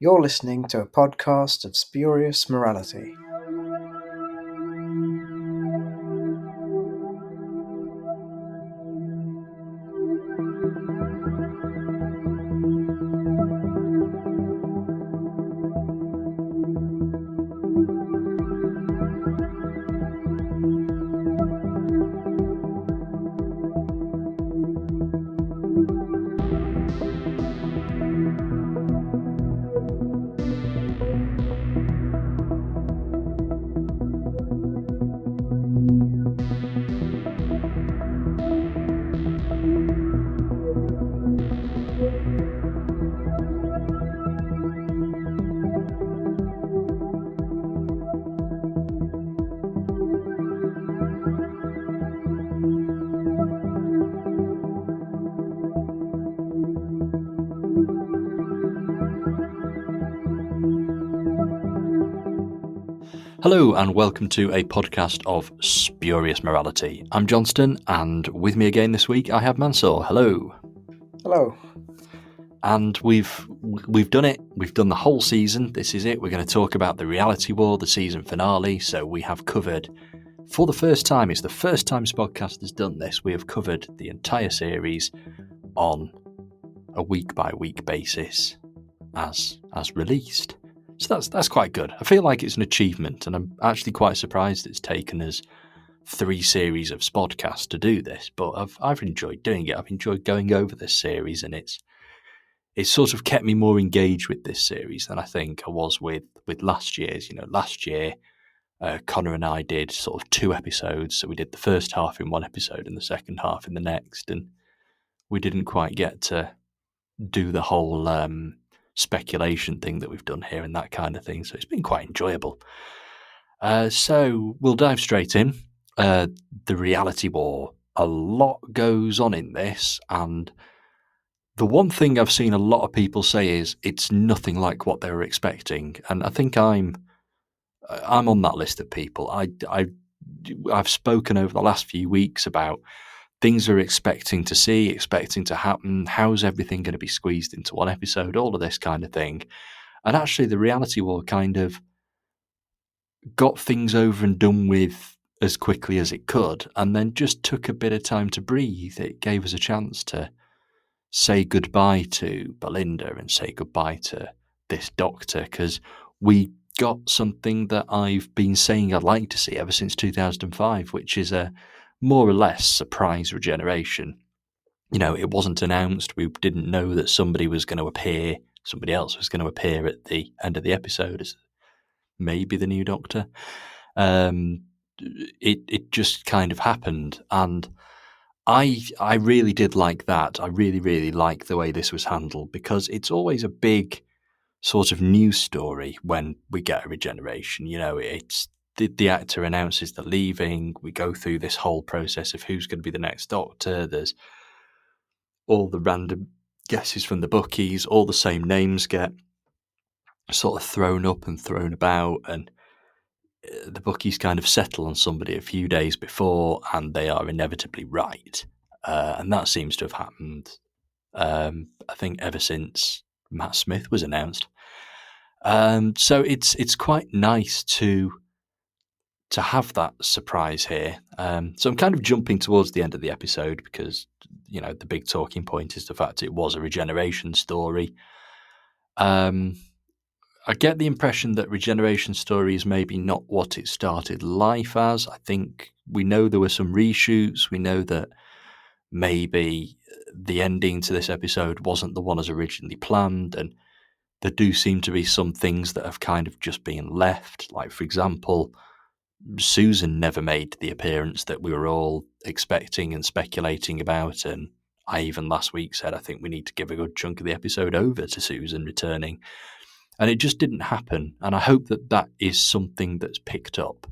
You're listening to a podcast of spurious morality. Hello and welcome to a podcast of Spurious Morality. I'm Johnstone, and with me again this week I have Mansoor. Hello. Hello. And we've done it. We've done the whole season. This is it. We're going to talk about the reality war, the season finale. So we have covered, for the first time, it's the first time Spodcast has done this, we have covered the entire series on a week-by-week basis as released. So that's quite good. I feel like it's an achievement, and I'm actually quite surprised it's taken us 3 series of Spodcast to do this, but I've enjoyed doing it. I've enjoyed going over this series, and it's sort of kept me more engaged with this series than I think I was with last year's. You know, last year, Connor and I did sort of 2 episodes, so we did the first half in one episode and the second half in the next, and we didn't quite get to do the whole speculation thing that we've done here and that kind of thing, so it's been quite enjoyable. So we'll dive straight in. The reality war. A lot goes on in this, and the one thing I've seen a lot of people say is it's nothing like what they were expecting, and I think I'm on that list of people. I've spoken over the last few weeks about things we're expecting to happen, how's everything going to be squeezed into one episode, all of this kind of thing. And actually the reality war kind of got things over and done with as quickly as it could, and then just took a bit of time to breathe. It gave us a chance to say goodbye to Belinda and say goodbye to this doctor, because we got something that I've been saying I'd like to see ever since 2005, which is a more or less surprise regeneration. You know, it wasn't announced. We didn't know that somebody else was going to appear at the end of the episode as maybe the new Doctor. It just kind of happened, and I really did like that. I really, really like the way this was handled, because it's always a big sort of news story when we get a regeneration. You know, it's the actor announces they're leaving. We go through this whole process of who's going to be the next Doctor. There's all the random guesses from the bookies. All the same names get sort of thrown up and thrown about, and the bookies kind of settle on somebody a few days before, and they are inevitably right. And that seems to have happened, I think, ever since Matt Smith was announced. So it's quite nice to have that surprise here. So I'm kind of jumping towards the end of the episode because, you know, the big talking point is the fact it was a regeneration story. I get the impression that regeneration story is maybe not what it started life as. I think we know there were some reshoots. We know that maybe the ending to this episode wasn't the one as originally planned, and there do seem to be some things that have kind of just been left. Like, for example, Susan never made the appearance that we were all expecting and speculating about, and I even last week said I think we need to give a good chunk of the episode over to Susan returning, and it just didn't happen. And I hope that that is something that's picked up.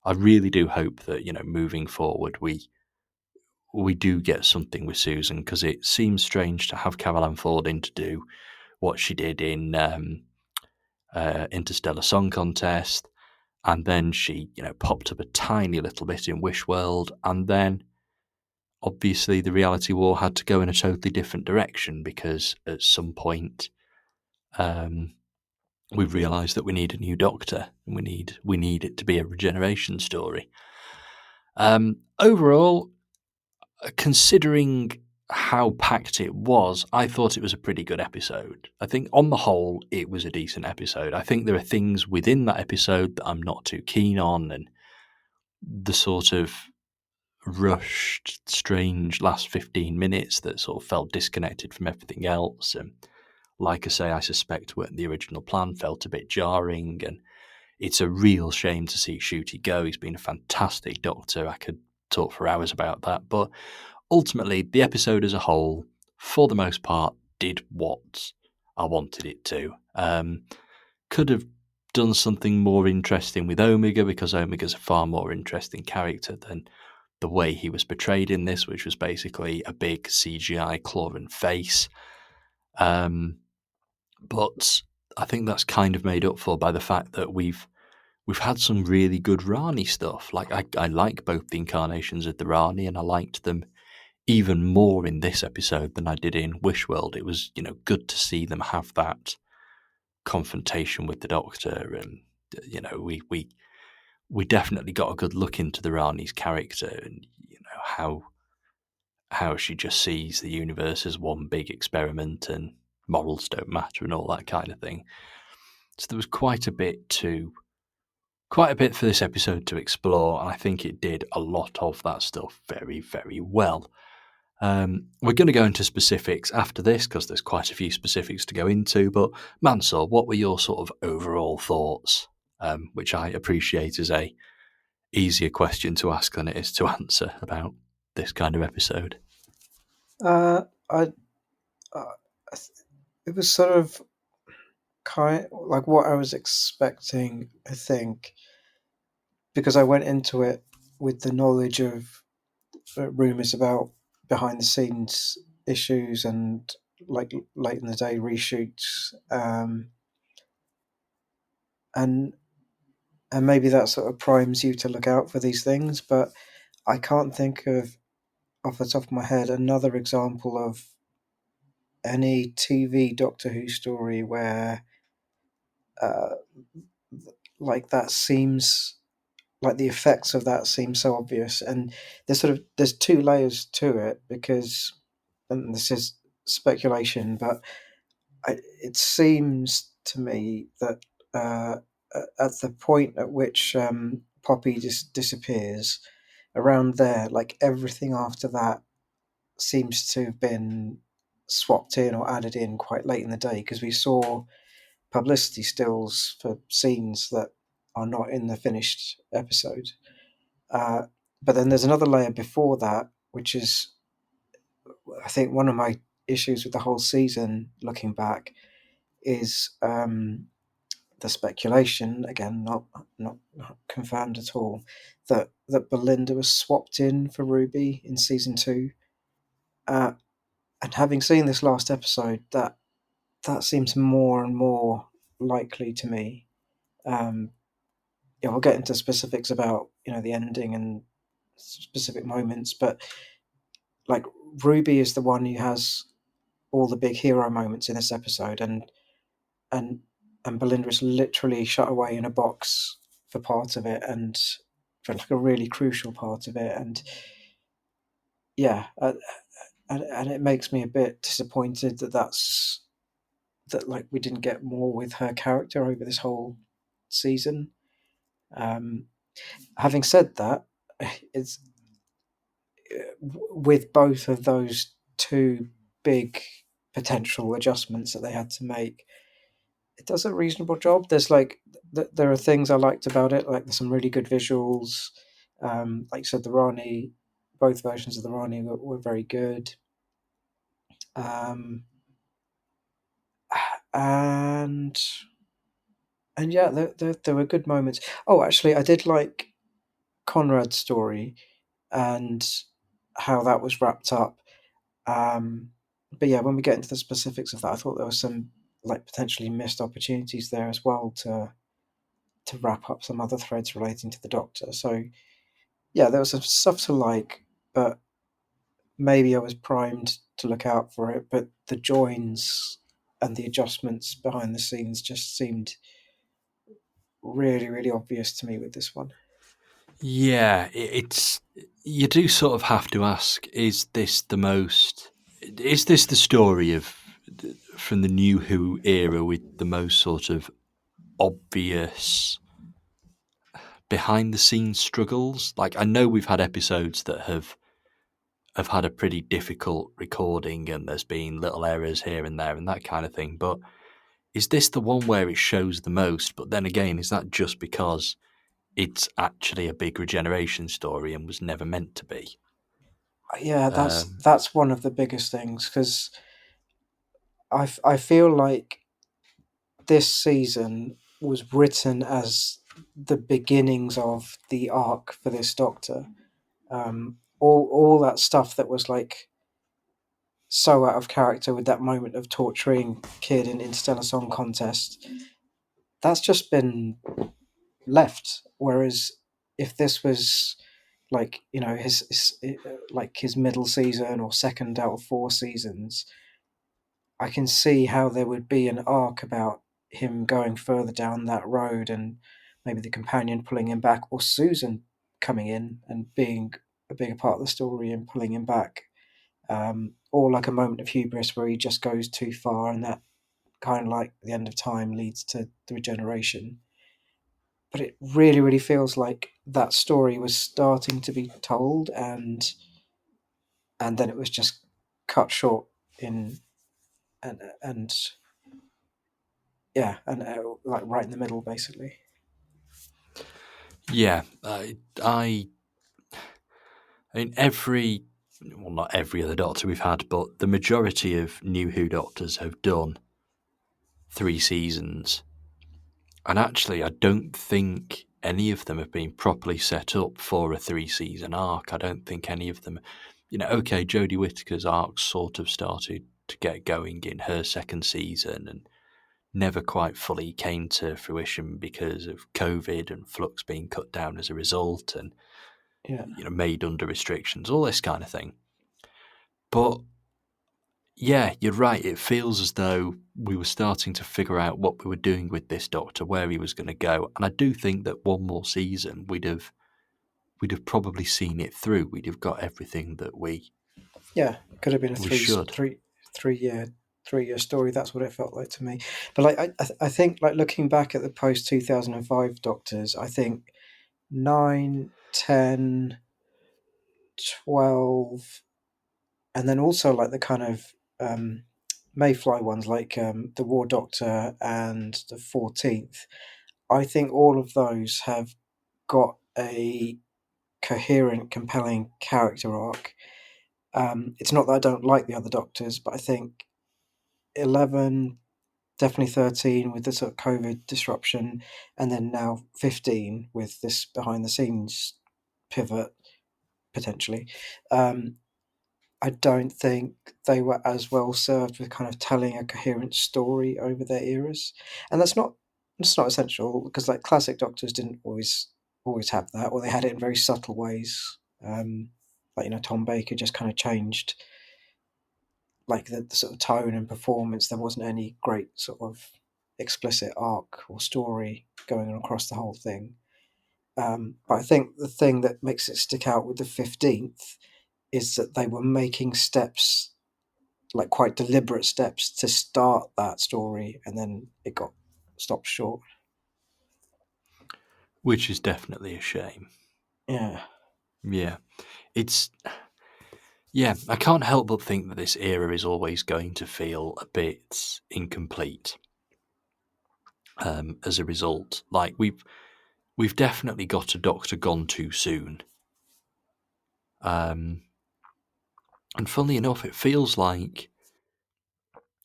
I really do hope that, you know, moving forward we do get something with Susan, because it seems strange to have Caroline Ford in to do what she did in Interstellar Song Contest, and then she, you know, popped up a tiny little bit in Wish World, and then obviously the reality war had to go in a totally different direction, because at some point we've realised that we need a new Doctor, and we need it to be a regeneration story. Overall, considering how packed it was, I thought it was a pretty good episode. I think on the whole, it was a decent episode. I think there are things within that episode that I'm not too keen on, and the sort of rushed, strange last 15 minutes that sort of felt disconnected from everything else. And like I say, I suspect what the original plan felt a bit jarring, and it's a real shame to see Shooty go. He's been a fantastic Doctor. I could talk for hours about that, but ultimately, the episode as a whole, for the most part, did what I wanted it to. Could have done something more interesting with Omega, because Omega's a far more interesting character than the way he was portrayed in this, which was basically a big CGI claw and face. But I think that's kind of made up for by the fact that we've had some really good Rani stuff. Like I like both the incarnations of the Rani, and I liked them even more in this episode than I did in Wishworld. It was, good to see them have that confrontation with the Doctor, and we definitely got a good look into the Rani's character, and how she just sees the universe as one big experiment and morals don't matter and all that kind of thing. So there was quite a bit for this episode to explore, and I think it did a lot of that stuff very, very well. We're going to go into specifics after this, because there's quite a few specifics to go into. But Mansoor, what were your sort of overall thoughts? Which I appreciate is a easier question to ask than it is to answer about this kind of episode. I, uh, it was sort of kind like what I was expecting, I think, because I went into it with the knowledge of rumors about behind the scenes issues and like late in the day reshoots, and maybe that sort of primes you to look out for these things. But I can't think of, off the top of my head, another example of any TV Doctor Who story where uh, like that seems like the effects of that seem so obvious. And there's two layers to it, because, and this is speculation, but it seems to me that uh, at the point at which Poppy just disappears, around there, like everything after that seems to have been swapped in or added in quite late in the day, because we saw publicity stills for scenes that are not in the finished episode. Uh, but then there's another layer before that, which is, I think, one of my issues with the whole season, looking back, is the speculation, again, not confirmed at all, that Belinda was swapped in for Ruby in season 2. And having seen this last episode, that seems more and more likely to me. We'll get into specifics about the ending and specific moments, but like Ruby is the one who has all the big hero moments in this episode, and Belinda is literally shut away in a box for part of it, and for like a really crucial part of it. And yeah, and it makes me a bit disappointed that like we didn't get more with her character over this whole season. Um, Having said that, it's with both of those two big potential adjustments that they had to make, it does a reasonable job. There's like there are things I liked about it, like there's some really good visuals. Like you said, the Rani, both versions of the Rani were very good. Um, and yeah, there were good moments. Oh, actually, I did like Conrad's story and how that was wrapped up. But yeah, when we get into the specifics of that, I thought there was some like potentially missed opportunities there as well to wrap up some other threads relating to the Doctor. So yeah, there was some stuff to like, but maybe I was primed to look out for it. But the joins and the adjustments behind the scenes just seemed really, really obvious to me with this one. Yeah, it's you do sort of have to ask: Is this the most? Is this the story of from the New Who era with the most sort of obvious behind the scenes struggles? Like I know we've had episodes that have had a pretty difficult recording and there's been little errors here and there and that kind of thing, but is this the one where it shows the most? But then again, is that just because it's actually a big regeneration story and was never meant to be? Yeah, Um, that's one of the biggest things because I feel like this season was written as the beginnings of the arc for this Doctor. All that stuff that was like so out of character with that moment of torturing kid in Interstellar Song Contest, that's just been left. Whereas if this was like like his middle season or second out of 4 seasons, I can see how there would be an arc about him going further down that road and maybe the companion pulling him back or Susan coming in and being a bigger part of the story and pulling him back. Or like a moment of hubris where he just goes too far and that kind of like the end of time leads to the regeneration. But it really, really feels like that story was starting to be told and then it was just cut short in and yeah, and like right in the middle, basically. yeah, I mean, well, not every other Doctor we've had, but the majority of New Who Doctors have done 3 seasons. And actually, I don't think any of them have been properly set up for a 3 season arc. I don't think any of them, okay, Jodie Whittaker's arc sort of started to get going in her second season and never quite fully came to fruition because of COVID and Flux being cut down as a result and, Yeah, made under restrictions, all this kind of thing. But yeah, you're right. It feels as though we were starting to figure out what we were doing with this Doctor, where he was going to go, and I do think that one more season we'd have probably seen it through. We'd have got everything that yeah, could have been a we should. 3 year 3 year story. That's what it felt like to me. But like I think like looking back at the post 2005 Doctors, I think 9, 10, 12, and then also like the kind of Mayfly ones like the War Doctor and the 14th. I think all of those have got a coherent, compelling character arc. It's not that I don't like the other Doctors, but I think 11, definitely 13 with the sort of COVID disruption, and then now 15 with this behind the scenes pivot potentially. Um, I don't think they were as well served with kind of telling a coherent story over their eras, and that's not essential because like classic Doctors didn't always have that, or they had it in very subtle ways. Like Tom Baker just kind of changed like the sort of tone and performance. There wasn't any great sort of explicit arc or story going on across the whole thing. But I think the thing that makes it stick out with the 15th is that they were making steps, like quite deliberate steps, to start that story, and then it got stopped short. Which is definitely a shame. Yeah, Yeah, it's yeah. I can't help but think that this era is always going to feel a bit incomplete. As a result, like we've definitely got a Doctor gone too soon. Um, and funnily enough, it feels like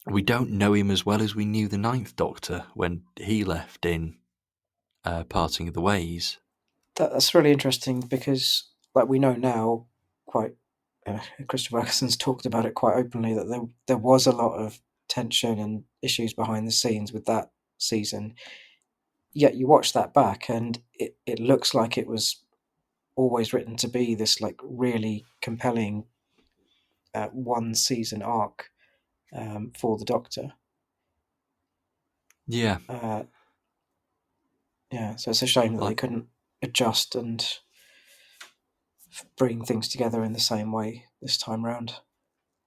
we don't know him as well as we knew the Ninth Doctor when he left in Parting of the Ways. that's really interesting because, like we know now, quite Christopher Eccleston's talked about it quite openly that there was a lot of tension and issues behind the scenes with that season. Yet you watch that back, and it looks like it was always written to be this like really compelling 1 season arc for the Doctor. Yeah, Uh, yeah, so it's a shame that they like couldn't adjust and bring things together in the same way this time round.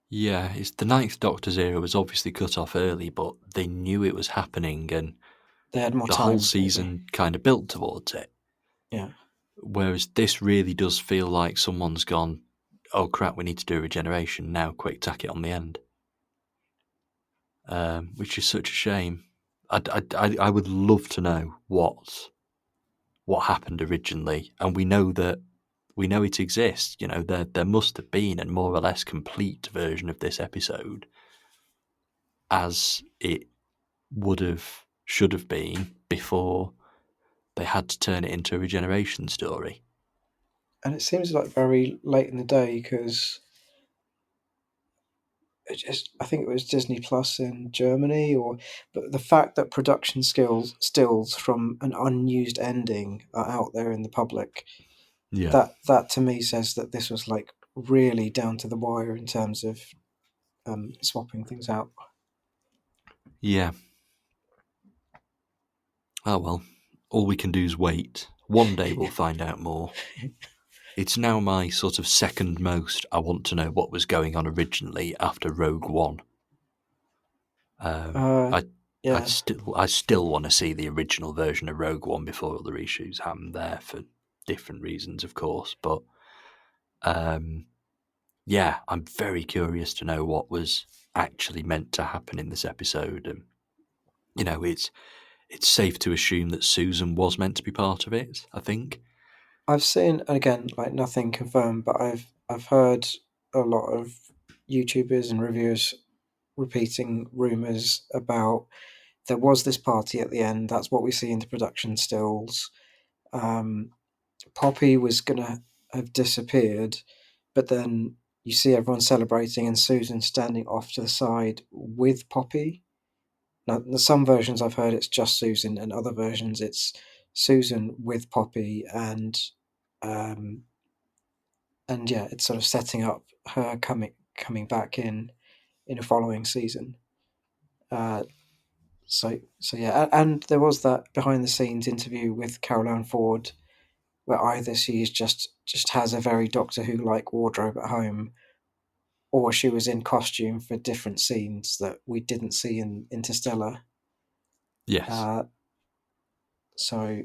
yeah, it's the Ninth Doctor's era was obviously cut off early, but they knew it was happening, and They had more the whole time, maybe. season kind of built towards it. Yeah, Whereas this really does feel like someone's gone, oh crap, we need to do a regeneration now, quick, tack it on the end, which is such a shame. I would love to know what happened originally, and we know it exists. You know, there must have been a more or less complete version of this episode, as it would have should have been before they had to turn it into a regeneration story. and it seems like very late in the day because I think it was Disney Plus in Germany, but the fact that production skills stills from an unused ending are out there in the public, Yeah, that to me says that this was like really down to the wire in terms of swapping things out. yeah. Oh well, all we can do is wait. One day we'll find out more. It's now my sort of second most. I want to know what was going on originally after Rogue One. uh, I yeah, I still want to see the original version of Rogue One before all the reshoots happen there for different reasons, of course. But um, yeah, I'm very curious to know what was actually meant to happen in this episode. And you know, it's safe to assume that Susan was meant to be part of it. I think. I've seen again like nothing confirmed, but I've heard a lot of YouTubers and reviewers repeating rumors about there was this party at the end. That's what we see in the production stills. Um, Poppy was gonna have disappeared, but then you see everyone celebrating and Susan standing off to the side with Poppy. Now, in some versions I've heard it's just Susan, and other versions it's Susan with Poppy, um, and yeah, it's sort of setting up her coming back in a following season. Uh, so yeah, and there was that behind the scenes interview with Caroline Ford where either she's just has a very Doctor Who like wardrobe at home, or she was in costume for different scenes that we didn't see in Interstellar. Yes, Uh, so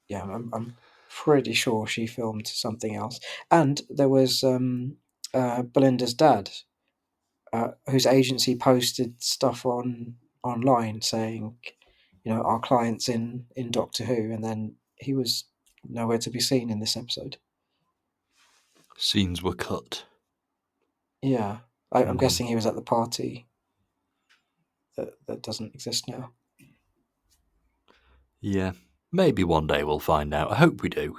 yeah, I'm pretty sure she filmed something else. And there was Belinda's dad, whose agency posted stuff online saying, our clients in Doctor Who, and then he was nowhere to be seen in this episode. scenes were cut. Yeah, I'm Mm, guessing he was at the party that doesn't exist now. yeah, maybe one day we'll find out. I hope we do.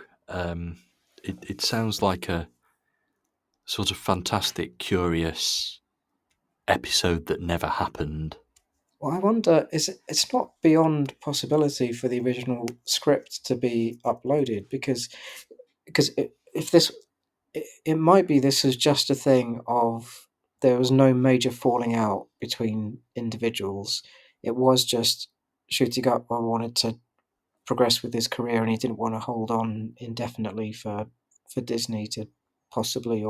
It sounds like a sort of fantastic, curious episode that never happened. Well, I wonder, it's not beyond possibility for the original script to be uploaded because if this it might be this is just a thing of there was no major falling out between individuals. It was just Shooting Up wanted to progress with his career and he didn't want to hold on indefinitely for Disney to possibly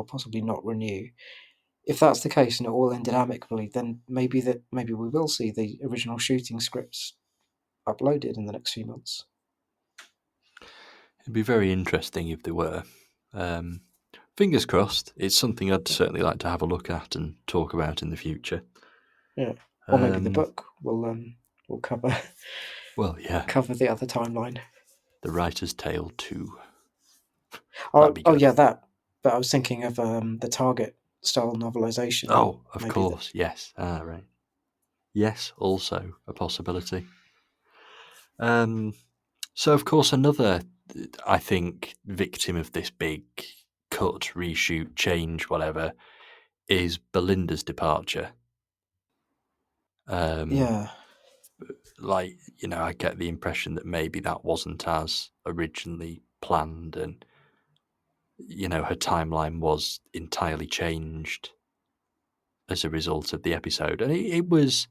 not renew. If that's the case and it all ended amicably, then maybe we will see the original shooting scripts uploaded in the next few months. It'd be very interesting if they were. Um, Fingers crossed. It's something I'd Yeah, certainly like to have a look at and talk about in the future. yeah. Or maybe the Um, book will cover well, yeah, cover the other timeline. The Writer's Tale 2. That'd Oh, be oh good. yeah, that. But I was thinking of the Target style novelization. Oh, of Maybe that. course, yes. Ah, right. Yes, also a possibility. Um, so, of course, another, I think, victim of this big cut, reshoot, change, whatever, is Belinda's departure. Um, Yeah, I get the impression that maybe that wasn't as originally planned, and her timeline was entirely changed as a result of the episode. And it was,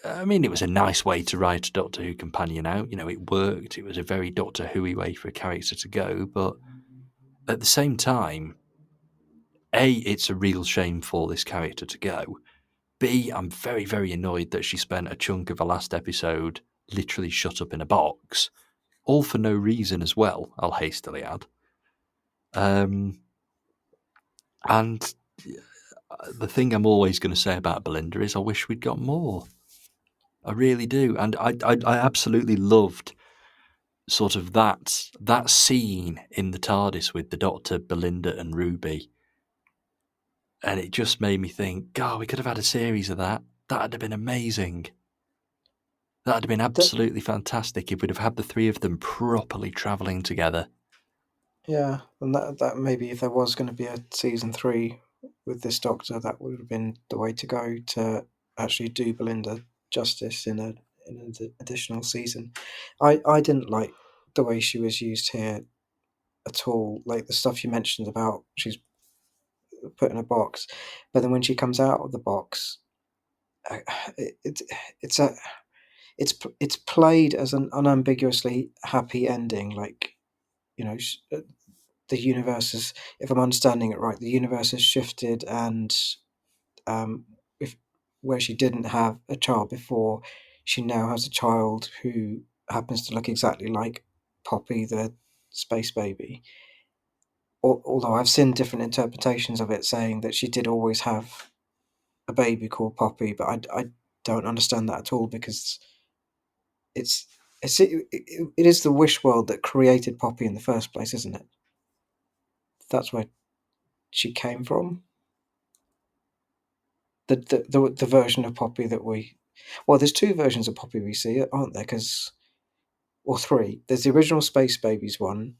I mean, it was a nice way to write a Doctor Who companion out. You know, it worked. It was a very Doctor Who way for a character to go. But at the same time, A, it's a real shame for this character to go. B, I'm very, very annoyed that she spent a chunk of the last episode literally shut up in a box, all for no reason as well, I'll hastily add. And the thing I'm always going to say about Belinda is I wish we'd got more. I really do. And I absolutely loved sort of that scene in the TARDIS with the Doctor, Belinda, and Ruby. And it just made me think, God, we could have had a series of that. That'd have been amazing. That'd have been That, absolutely fantastic if we'd have had the three of them properly travelling together. yeah, and that maybe if there was going to be a season 3 with this Doctor, that would have been the way to go to actually do Belinda justice in an additional season. I didn't like the way she was used here at all. Like the stuff you mentioned about she's put in a box, but then when she comes out of the box, it, it it's a it's played as an unambiguously happy ending. Like, you know, the universe is, if I'm understanding it right, the universe has shifted, and um, if where she didn't have a child before, she now has a child who happens to look exactly like Poppy, the space baby. Although I've seen different interpretations of it, saying that she did always have a baby called Poppy, but I don't understand that at all, because it's it is the Wish world that created Poppy in the first place, isn't it? That's where she came from. The version of Poppy that we, well, there's two versions of Poppy we see, aren't there? Because, or three. There's the original Space Babies one.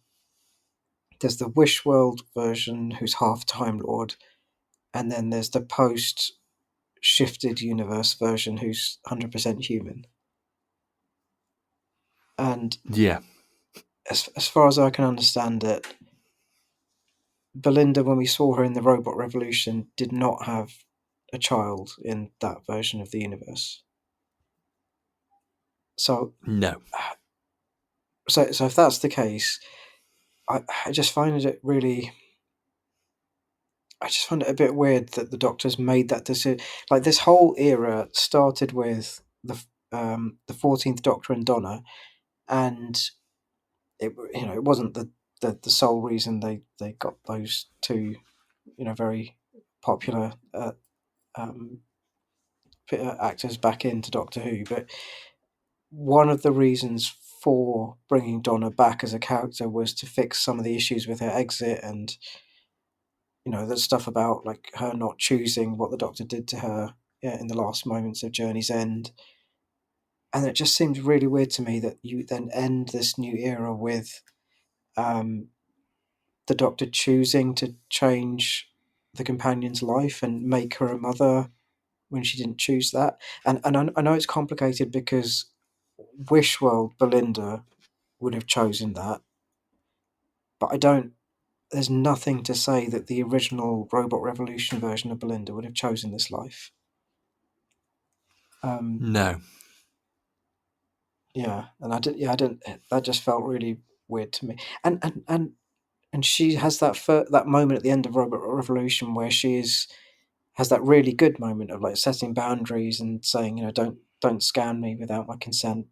There's the Wish world version, who's half Time Lord, and then there's the post shifted universe version, who's 100% human. And Yeah. as far as I can understand it, Belinda, when we saw her in the Robot Revolution, did not have a child in that version of the universe. So, No. so if that's the case, I just find it really. I just find it a bit weird that the Doctor's made that decision. Like, this whole era started with the 14th Doctor and Donna, and it wasn't the sole reason they got those two very popular um, actors back into Doctor Who, but one of the reasons for bringing Donna back as a character was to fix some of the issues with her exit, and the stuff about like her not choosing what the Doctor did to her, yeah, in the last moments of Journey's End. And it just seems really weird to me that you then end this new era with um, the Doctor choosing to change the companion's life and make her a mother when she didn't choose that. And I know it's complicated because Wishworld Belinda would have chosen that, but I don't. There's nothing to say that the original Robot Revolution version of Belinda would have chosen this life. Um, No. yeah, and I did. Yeah, I didn't. That just felt really weird to me. And she has that moment at the end of Robot Revolution where has that really good moment of like setting boundaries and saying, don't scan me without my consent.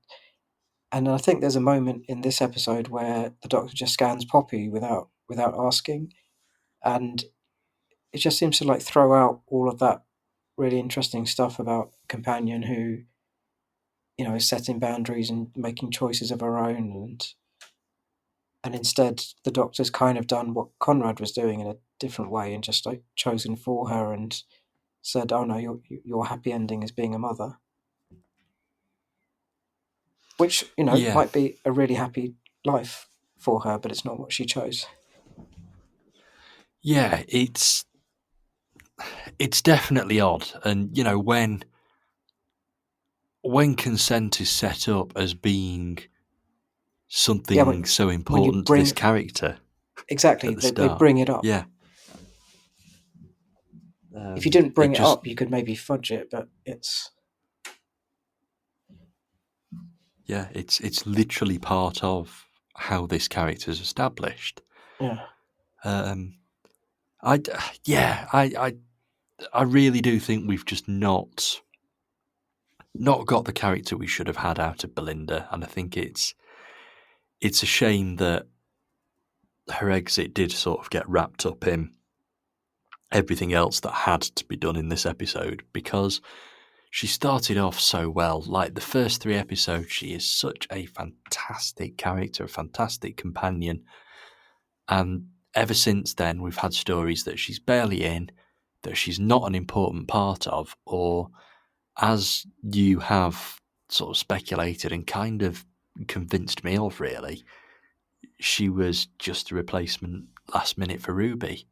And I think there's a moment in this episode where the Doctor just scans Poppy without asking, and it just seems to like throw out all of that really interesting stuff about companion who is setting boundaries and making choices of her own, and instead the Doctor's kind of done what Conrad was doing in a different way and just like chosen for her and said, oh no, your happy ending is being a mother, which Yeah. might be a really happy life for her, but it's not what she chose. Yeah, it's definitely odd. And when consent is set up as being Yeah, something but so when you important to this bring character exactly, at the they start. bring it up. Yeah. If you didn't bring It it just up, you could maybe fudge it, but it's Yeah, it's literally part of how this character is established. Yeah, Um, I yeah, I really do think we've just not got the character we should have had out of Belinda, and I think it's a shame that her exit did sort of get wrapped up in everything else that had to be done in this episode, because she started off so well. Like the first three episodes, she is such a fantastic character, a fantastic companion. And ever since then, we've had stories that she's barely in, that she's not an important part of, or as you have sort of speculated and kind of convinced me of, really, she was just a replacement last minute for Ruby.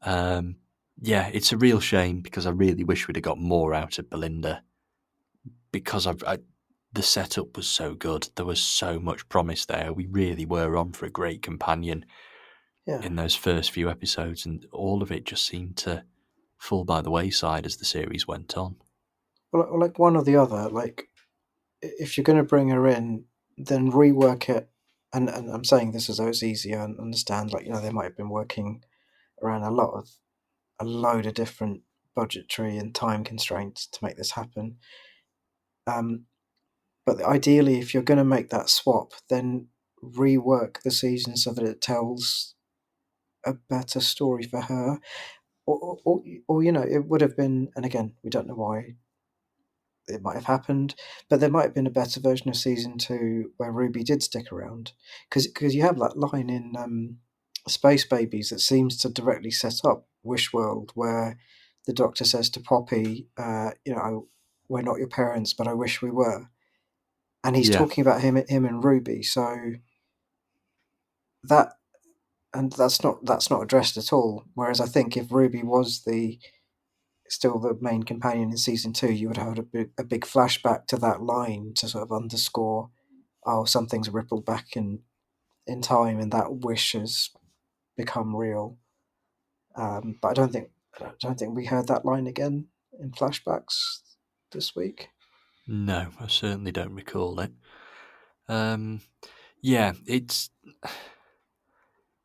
Um, yeah, it's a real shame because I really wish we'd have got more out of Belinda, because the setup was so good. There was so much promise there. We really were on for a great companion yeah. in those first few episodes, and all of it just seemed to fall by the wayside as the series went on. Well, like one or the other. Like if you're going to bring her in, then rework it. And I'm saying this as though it's easy. I understand, like, they might have been working around a load of different budgetary and time constraints to make this happen. Um, but ideally, if you're going to make that swap, then rework the season so that it tells a better story for her. Or it would have been, and again, we don't know why it might have happened, but there might have been a better version of season two where Ruby did stick around, because you have that line in Space Babies that seems to directly set up Wish World, where the Doctor says to Poppy, "We're not your parents, but I wish we were," and he's Yeah, talking about him and Ruby. So that and that's not addressed at all. Whereas I think if Ruby was the still the main companion in season two, you would have had a big flashback to that line to sort of underscore, oh, something's rippled back in time, and that wish has become real. But I don't think we heard that line again in flashbacks this week. no, I certainly don't recall it. Um, yeah, it's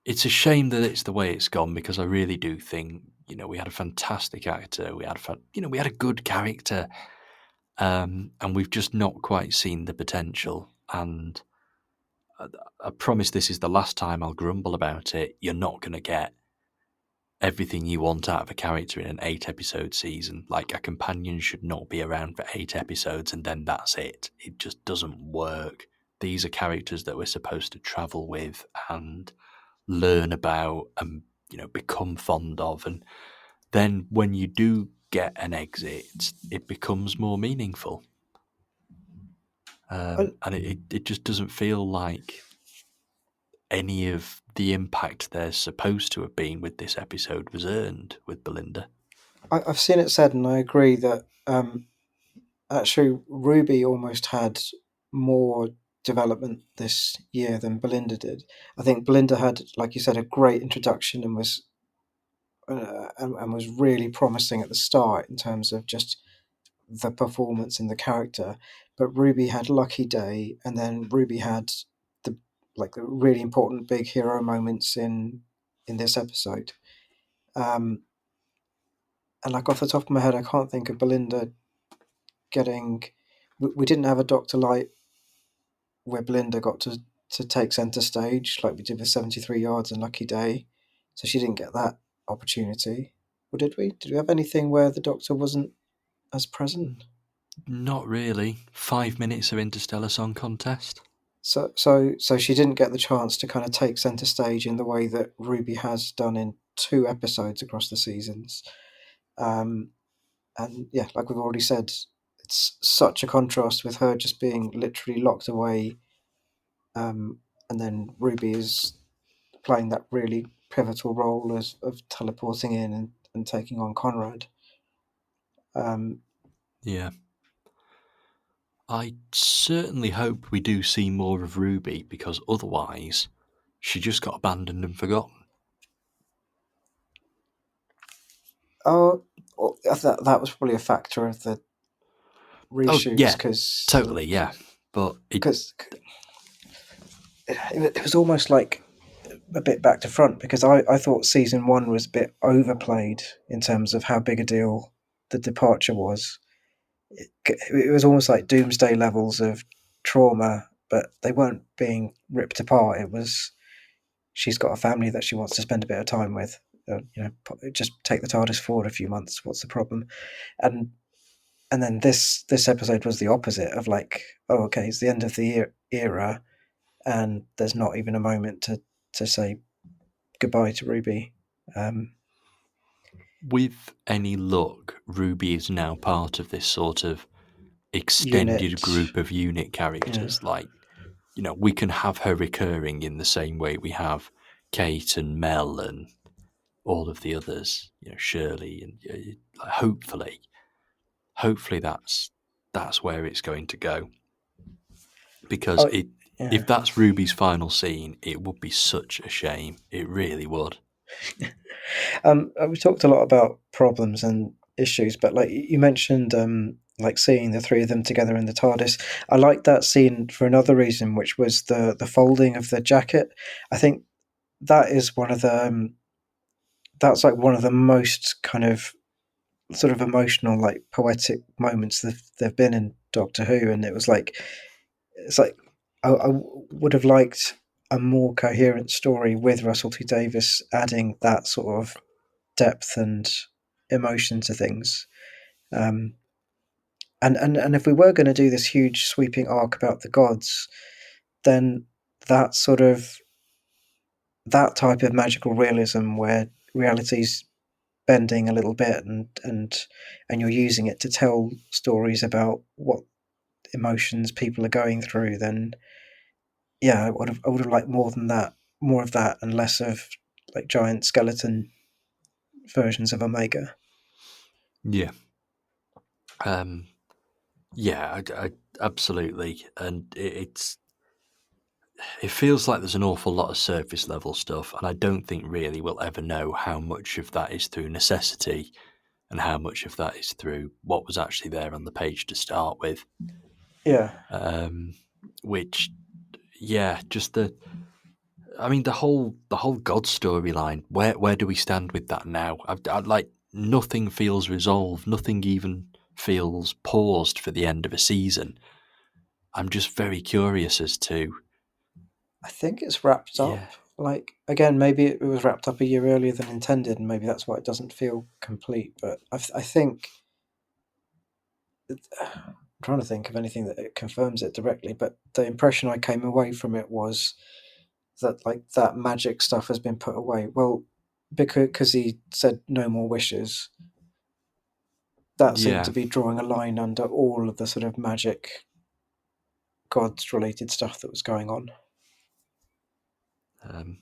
a shame that it's the way it's gone, because I really do think we had a fantastic actor, we had a good character, and we've just not quite seen the potential. And I, I promise this is the last time I'll grumble about it. You're not going to get everything you want out of a character in an 8 episode season. Like, a companion should not be around for 8 episodes and then that's it. It just doesn't work. These are characters that we're supposed to travel with and learn about and become fond of, and then when you do get an exit, it becomes more meaningful. I, And it just doesn't feel like any of the impact there's supposed to have been with this episode was earned with Belinda. I've seen it said, and I agree that actually Ruby almost had more development this year than Belinda did. I think Belinda had, like you said, a great introduction and was really promising at the start in terms of just the performance and the character. But Ruby had Lucky Day, and then Ruby had the the really important big hero moments in this episode. Um, and like off the top of my head, I can't think of Belinda getting. We didn't have a Doctor Light where Belinda got to take centre stage like we did with 73 Yards and Lucky Day, so she didn't get that opportunity. Or did we? Did we have anything where the Doctor wasn't as present? Not really. 5 minutes of Interstellar Song Contest. So she didn't get the chance to kind of take centre stage in the way that Ruby has done in 2 episodes across the seasons. Um, and yeah, like we've already said, it's such a contrast with her just being literally locked away, and then Ruby is playing that really pivotal role of teleporting in and taking on Conrad. Um, Yeah. I certainly hope we do see more of Ruby, because otherwise she just got abandoned and forgotten. that was probably a factor of the Oh, reshoots yeah, because totally, yeah. But because it was almost like a bit back to front, because I thought season one was a bit overplayed in terms of how big a deal the departure was. It was almost like doomsday levels of trauma, but they weren't being ripped apart. It was, she's got a family that she wants to spend a bit of time with. Just take the TARDIS forward a few months. What's the problem? And and then this episode was the opposite of like, oh, okay, it's the end of the era, and there's not even a moment to say goodbye to Ruby. Um, with any luck, Ruby is now part of this sort of extended Unit, group of unit yeah. characters. Like, we can have her recurring in the same way we have Kate and Mel and all of the others, Shirley, and hopefully that's where it's going to go, because Oh, it yeah. if that's Ruby's final scene, it would be such a shame. It really would. We talked a lot about problems and issues, but like you mentioned, like seeing the three of them together in the TARDIS. I liked that scene for another reason, which was the folding of the jacket. I think that is one of the that's like one of the most kind of sort of emotional, like poetic moments that they've been in Doctor Who, and it was like, it's like I would have liked a more coherent story with Russell T Davies adding that sort of depth and emotion to things. Um, and if we were going to do this huge sweeping arc about the gods, then that sort of that type of magical realism where reality's bending a little bit, and you're using it to tell stories about what emotions people are going through, then yeah, I would have liked more than that, more of that, and less of like giant skeleton versions of Omega. Yeah. Um, yeah, absolutely. And it feels like there's an awful lot of surface level stuff, and I don't think really we'll ever know how much of that is through necessity and how much of that is through what was actually there on the page to start with. Yeah, Um, which, yeah, just the whole God storyline. Where do we stand with that now? I'd like nothing feels resolved. Nothing even feels paused for the end of a season. I'm just very curious as to, I think it's wrapped yeah, up. Like again, maybe it was wrapped up a year earlier than intended, and maybe that's why it doesn't feel complete. But I think I'm trying to think of anything that it confirms it directly. But the impression I came away from it was that like that magic stuff has been put away. Well, because he said no more wishes, that seemed yeah. to be drawing a line under all of the sort of magic gods related stuff that was going on. Um,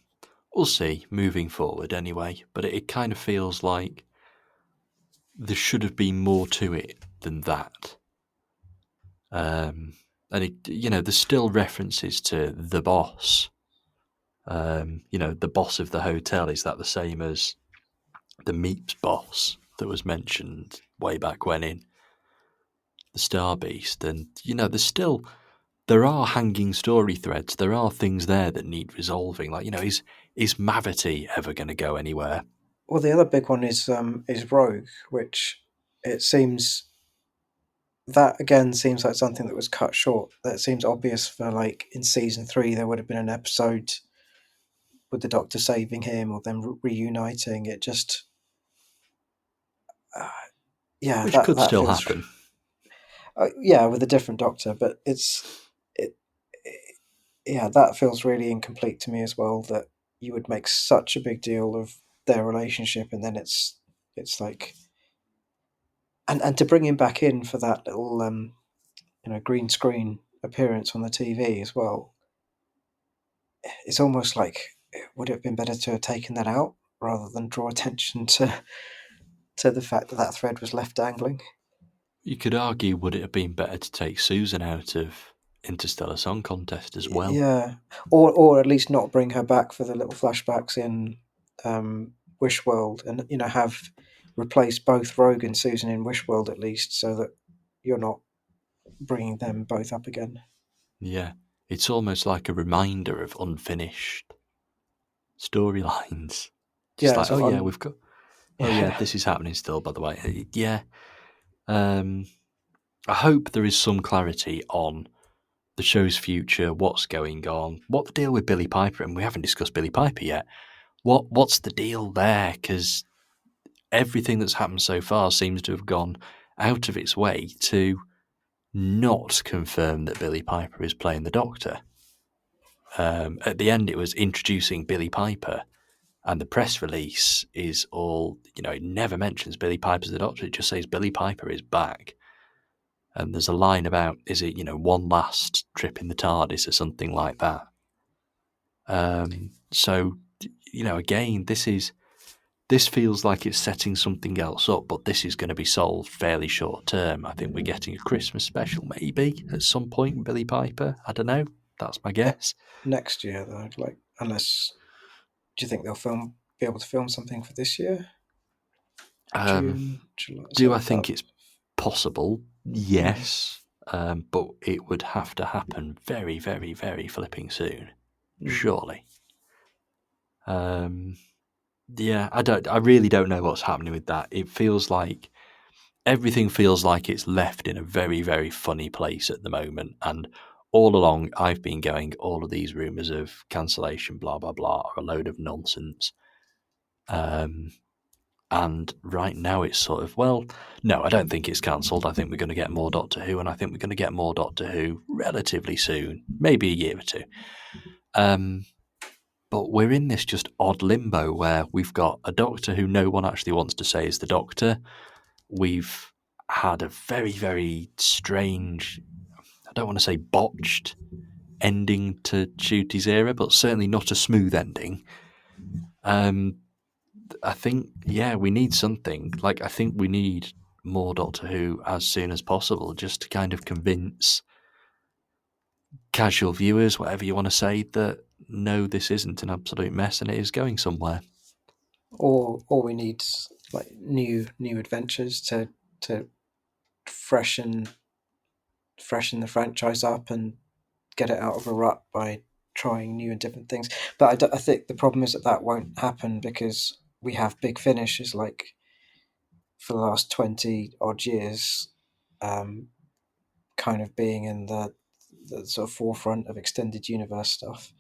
we'll see moving forward anyway. But it kind of feels like there should have been more to it than that. Um, and there's still references to the boss. The boss of the hotel, is that the same as the Meeps boss that was mentioned way back when in the Star Beast? And there are hanging story threads. There are things there that need resolving. Like, is Mavity ever going to go anywhere? Well, the other big one is Rogue, which it seems that again seems like something that was cut short. That seems obvious for like in season three there would have been an episode with the Doctor saving him or them reuniting. It just uh, yeah, Which that could that still feels happen. yeah, with a different Doctor, but it, it yeah, that feels really incomplete to me as well. That you would make such a big deal of their relationship, and then it's like, and to bring him back in for that little green screen appearance on the TV as well. It's almost like, would it have been better to have taken that out rather than draw attention to the fact that that thread was left dangling? You could argue, would it have been better to take Susan out of Interstellar Song Contest as well? Yeah, or at least not bring her back for the little flashbacks in Wish World, and have replaced both Rogue and Susan in Wish World at least, so that you're not bringing them both up again. Yeah. It's almost like a reminder of unfinished storylines. Just Yeah, like, oh sort of yeah, on. we've got. Oh yeah, Yeah, this is happening still. By the way, yeah. Um, I hope there is some clarity on the show's future, what's going on, what the deal with Billy Piper, and we haven't discussed Billy Piper yet. What's the deal there? Because everything that's happened so far seems to have gone out of its way to not confirm that Billy Piper is playing the Doctor. At the end, it was introducing Billy Piper, and the press release is all, it never mentions Billy Piper's the Doctor. It just says Billy Piper is back. And there's a line about, is it, one last trip in the TARDIS or something like that. So, again, this feels like it's setting something else up, but this is going to be solved fairly short term. I think we're getting a Christmas special maybe at some point with Billy Piper. I don't know. That's my ne- guess. next year though. Like, unless do you think they'll be able to film something for this year? Um, June, July, do so I about. think it's possible? Mm, Yes. But it would have to happen very, very, very flipping soon. mm. Surely. Um, yeah, I really don't know what's happening with that. It feels like everything feels like it's left in a very, very funny place at the moment. And all along, I've been going, all of these rumours of cancellation, blah, blah, blah, are a load of nonsense. And right now it's sort of, well, no, I don't think it's cancelled. I think we're going to get more Doctor Who, and I think we're going to get more Doctor Who relatively soon, maybe a year or two. But we're in this just odd limbo where we've got a Doctor who no one actually wants to say is the Doctor. We've had a very, very strange, I don't want to say botched ending to Shooty's era, but certainly not a smooth ending. I think, yeah, we need something. Like, I think we need more Doctor Who as soon as possible just to kind of convince casual viewers, whatever you want to say, that no, this isn't an absolute mess and it is going somewhere. Or we need like new adventures to freshen freshen the franchise up and get it out of a rut by trying new and different things. But I think the problem is that that won't happen because we have Big Finish as like for the last 20 odd years, um, kind of being in the sort of forefront of extended universe stuff.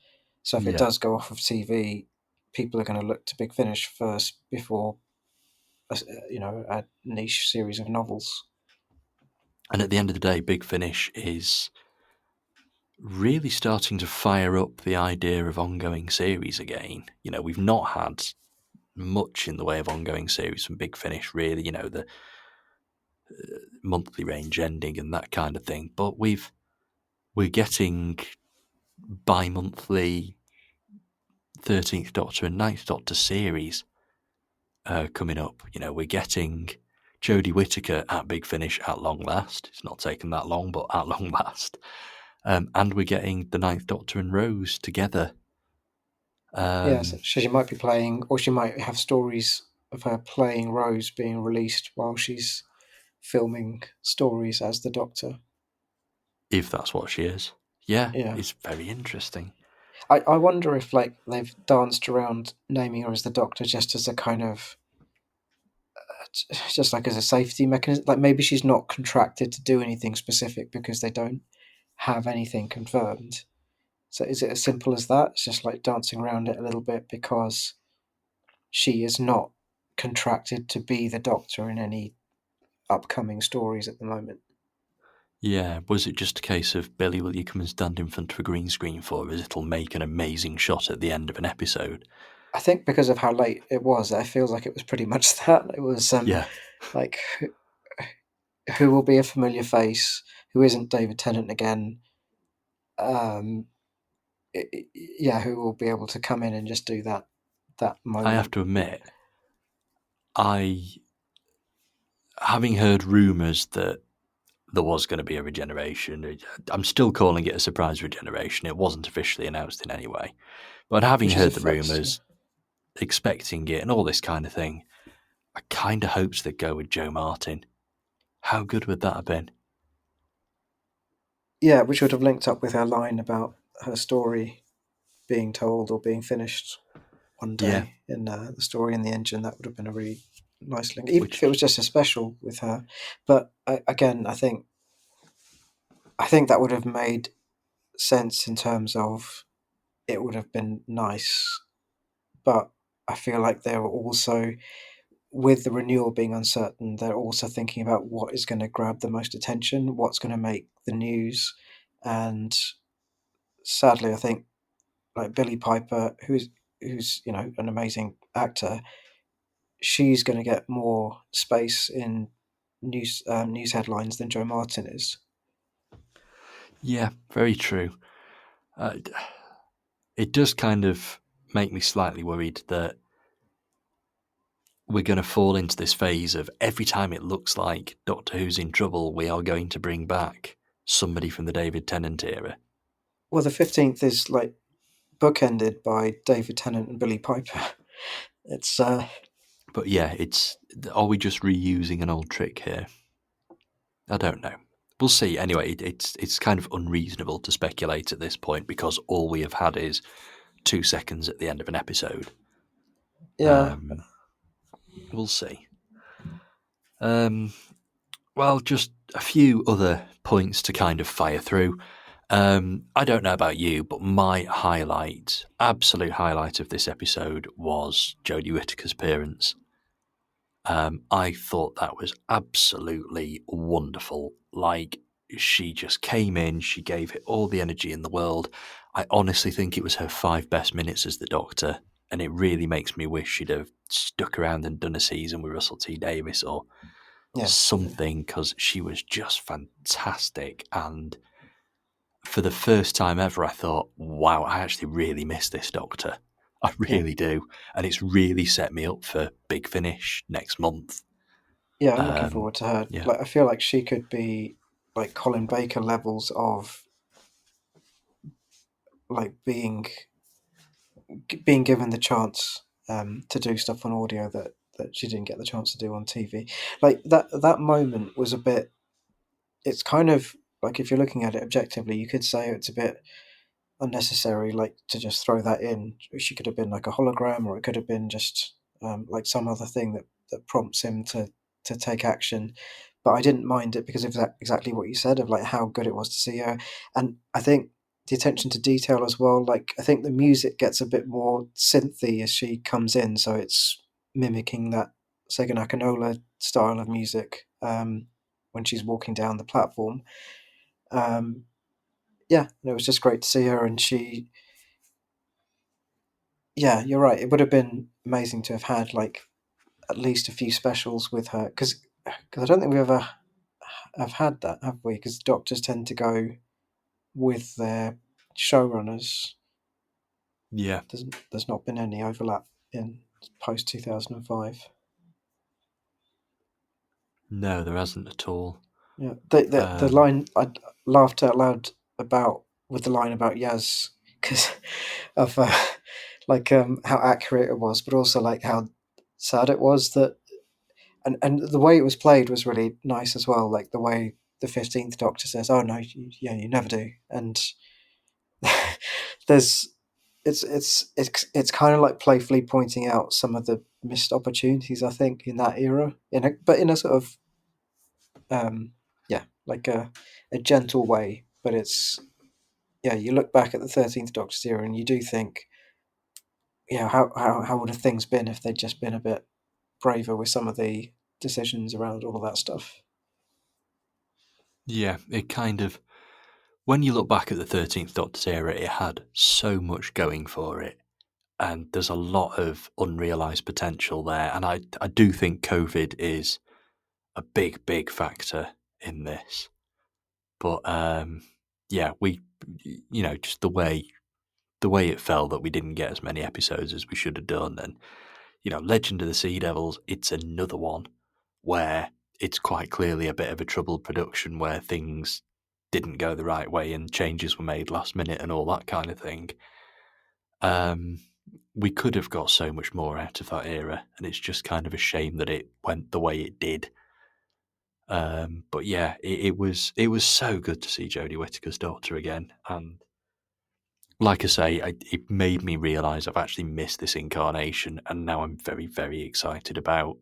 So if it Yeah. does go off of TV, people are going to look to Big Finish first before a niche series of novels. And at the end of the day, Big Finish is really starting to fire up the idea of ongoing series again. We've not had much in the way of ongoing series from Big Finish, really, the monthly range ending and that kind of thing. But we're getting bi-monthly 13th Doctor and 9th Doctor series coming up. We're getting Jodie Whittaker at Big Finish at long last. It's not taken that long, but at long last. And we're getting the 9th Doctor and Rose together. Yeah, so she might be playing, or she might have stories of her playing Rose being released while she's filming stories as the Doctor. If that's what she is. Yeah, Yeah, it's very interesting. I wonder if like they've danced around naming her as the Doctor just as a kind of just like as a safety mechanism. Like maybe she's not contracted to do anything specific because they don't have anything confirmed. So is it as simple as that? It's just like dancing around it a little bit because she is not contracted to be the Doctor in any upcoming stories at the moment. Yeah, was it just a case of Billy, will you come and stand in front of a green screen for us? It'll make an amazing shot at the end of an episode. I think because of how late it was, it feels like it was pretty much that. It was Yeah, like who will be a familiar face, who isn't David Tennant again. Um, yeah, who will be able to come in and just do that I have moment. to admit, I, having heard rumours that there was going to be a regeneration, I'm still calling it a surprise regeneration. It wasn't officially announced in any way. But having Which is a heard the first. Yeah. rumours, expecting it, and all this kind of thing, I kind of hoped they'd go with Joe Martin. How good would that have been? Yeah, which would have linked up with her line about her story being told or being finished one Yeah, day in the story in the engine. That would have been a really nice link, even if it which was just a special with her. But again, I think that would have made sense in terms of it would have been nice. But I feel like they were also, with the renewal being uncertain, they're also thinking about what is going to grab the most attention, what's going to make the news, and sadly, I think like Billie Piper, who's an amazing actor, she's going to get more space in news headlines than Joe Martin is. yeah, very true. Uh, it does kind of make me slightly worried that we're going to fall into this phase of every time it looks like Doctor Who's in trouble, we are going to bring back somebody from the David Tennant era. Well, the 15th is like bookended by David Tennant and Billie Piper. It's But yeah, are we just reusing an old trick here? I don't know. We'll see. Anyway, it's kind of unreasonable to speculate at this point because all we have had is 2 seconds at the end of an episode. yeah, Um, we'll see. Um, well, just a few other points to kind of fire through. I don't know about you, but my highlight, absolute highlight of this episode was Jodie Whittaker's appearance. I thought that was absolutely wonderful. Like, she just came in, she gave it all the energy in the world. I honestly think it was her 5 best minutes as the Doctor, and it really makes me wish she'd have stuck around and done a season with Russell T Davies or yeah, something, because she was just fantastic. And for the first time ever, I thought, wow, I actually really miss this Doctor. I yeah, really do. And it's really set me up for Big Finish next month. yeah. I'm looking Um, forward to her. yeah, Like, I feel like she could be like Colin Baker levels of like being given the chance to do stuff on audio that she didn't get the chance to do on TV. Like that moment was a bit. It's kind of like, if you're looking at it objectively, you could say it's a bit unnecessary, like to just throw that in. She could have been like a hologram, or it could have been just like some other thing that prompts him to take action. But I didn't mind it because of that, exactly what you said, of like how good it was to see her. And I think the attention to detail as well. Like, I think the music gets a bit more synthy as she comes in, so it's mimicking that Sega Nakanola style of music when she's walking down the platform. Um, yeah, and it was just great to see her, and she, yeah, you're right. It would have been amazing to have had like at least a few specials with her, because I don't think we ever have had that, have we? Because doctors tend to go with their showrunners. yeah. There's not been any overlap in post 2005. No, there hasn't at all. Yeah, the Um, line I laughed out loud about, with the line about Yaz, because of like how accurate it was, but also like how sad it was that, and the way it was played was really nice as well. Like the way the 15th Doctor says, "Oh no, yeah, you never do," and there's it's kind of like playfully pointing out some of the missed opportunities, I think, in that era, but in a sort of yeah, like a gentle way. But it's, yeah, you look back at the 13th Doctor's era and you do think, yeah, how would have things been if they'd just been a bit braver with some of the decisions around all of that stuff. yeah, it kind of, when you look back at the 13th Doctor's era, it had so much going for it. And there's a lot of unrealised potential there. And I do think COVID is a big, big factor in this. But yeah, just the way it fell that we didn't get as many episodes as we should have done. And, Legend of the Sea Devils, it's another one where it's quite clearly a bit of a troubled production where things didn't go the right way and changes were made last minute and all that kind of thing. Um, we could have got so much more out of that era, and it's just kind of a shame that it went the way it did. But yeah, it was so good to see Jodie Whittaker's daughter again, and like I say, it made me realise I've actually missed this incarnation, and now I'm very, very excited about